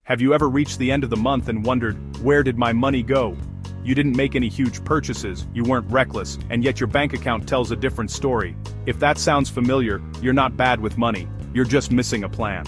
Have you ever reached the end of the month and wondered, where did my money go? You didn't make any huge purchases, you weren't reckless, and yet your bank account tells a different story. If that sounds familiar, you're not bad with money, you're just missing a plan.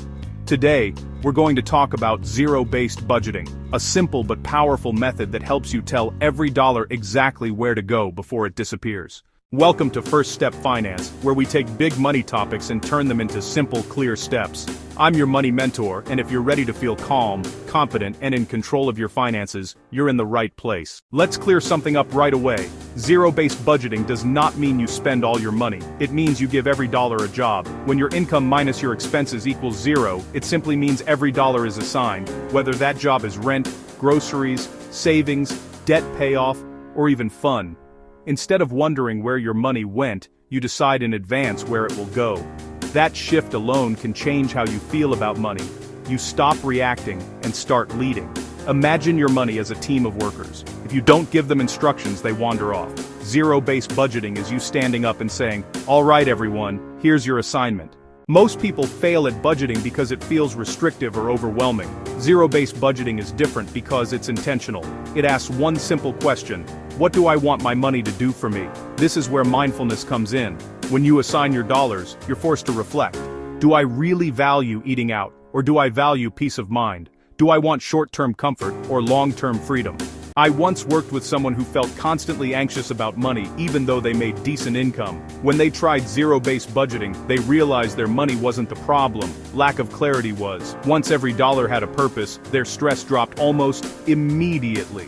Today, we're going to talk about zero-based budgeting, a simple but powerful method that helps you tell every dollar exactly where to go before it disappears. Welcome to First Step Finance, where we take big money topics and turn them into simple, clear steps. I'm your money mentor, and if you're ready to feel calm, confident, and in control of your finances, you're in the right place. Let's clear something up right away. Zero-based budgeting does not mean you spend all your money. It means you give every dollar a job. When your income minus your expenses equals zero, it simply means every dollar is assigned, whether that job is rent, groceries, savings, debt payoff, or even fun. Instead of wondering where your money went, you decide in advance where it will go. That shift alone can change how you feel about money. You stop reacting and start leading. Imagine your money as a team of workers. If you don't give them instructions, they wander off. Zero-based budgeting is you standing up and saying, "All right, everyone, here's your assignment." Most people fail at budgeting because it feels restrictive or overwhelming. Zero-based budgeting is different because it's intentional. It asks one simple question: what do I want my money to do for me? This is where mindfulness comes in. When you assign your dollars, you're forced to reflect. Do I really value eating out, or do I value peace of mind? Do I want short-term comfort or long-term freedom? I once worked with someone who felt constantly anxious about money even though they made decent income. When they tried zero-based budgeting, they realized their money wasn't the problem, lack of clarity was. Once every dollar had a purpose, their stress dropped almost immediately.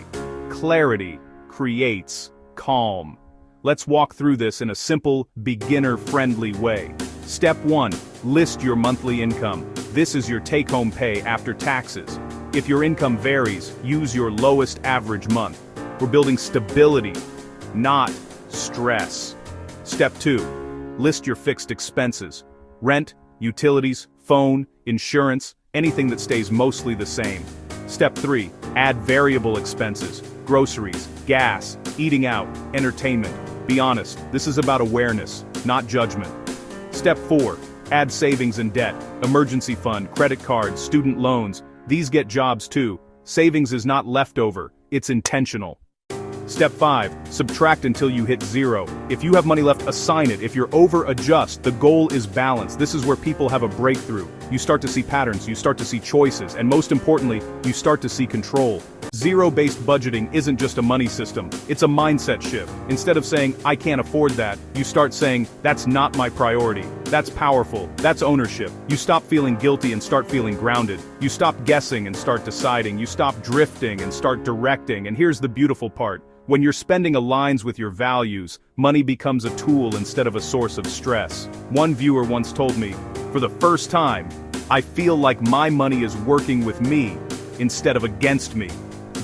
Clarity creates calm. Let's walk through this in a simple, beginner-friendly way. Step 1. List your monthly income. This is your take-home pay after taxes. If your income varies, use your lowest average month. We're building stability, not stress. Step 2. List your fixed expenses. Rent, utilities, phone, insurance, anything that stays mostly the same. Step 3. Add variable expenses. Groceries, gas, eating out, entertainment. Be honest, this is about awareness, not judgment. Step 4. Add savings and debt. Emergency fund, credit cards, student loans. These get jobs too. Savings is not leftover, it's intentional. Step 5. Subtract until you hit zero. If you have money left, assign it. If you're over, adjust. The goal is balance. This is where people have a breakthrough. You start to see patterns, you start to see choices, and most importantly, you start to see control. Zero-based budgeting isn't just a money system, it's a mindset shift. Instead of saying, "I can't afford that," you start saying, "That's not my priority." That's powerful, that's ownership. You stop feeling guilty and start feeling grounded. You stop guessing and start deciding. You stop drifting and start directing. And here's the beautiful part. When your spending aligns with your values, money becomes a tool instead of a source of stress. One viewer once told me, "For the first time, I feel like my money is working with me instead of against me."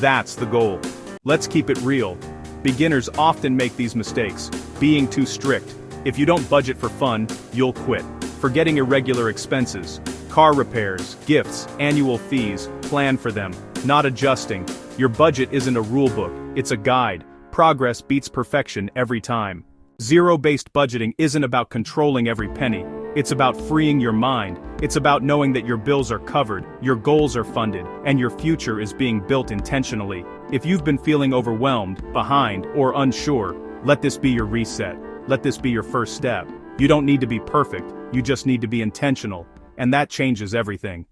That's the goal. Let's keep it real. Beginners often make these mistakes, being too strict. If you don't budget for fun, you'll quit. Forgetting irregular expenses, car repairs, gifts, annual fees, plan for them, not adjusting. Your budget isn't a rule book, it's a guide. Progress beats perfection every time. Zero-based budgeting isn't about controlling every penny. It's about freeing your mind. It's about knowing that your bills are covered, your goals are funded, and your future is being built intentionally. If you've been feeling overwhelmed, behind, or unsure, let this be your reset. Let this be your first step. You don't need to be perfect, you just need to be intentional. And that changes everything.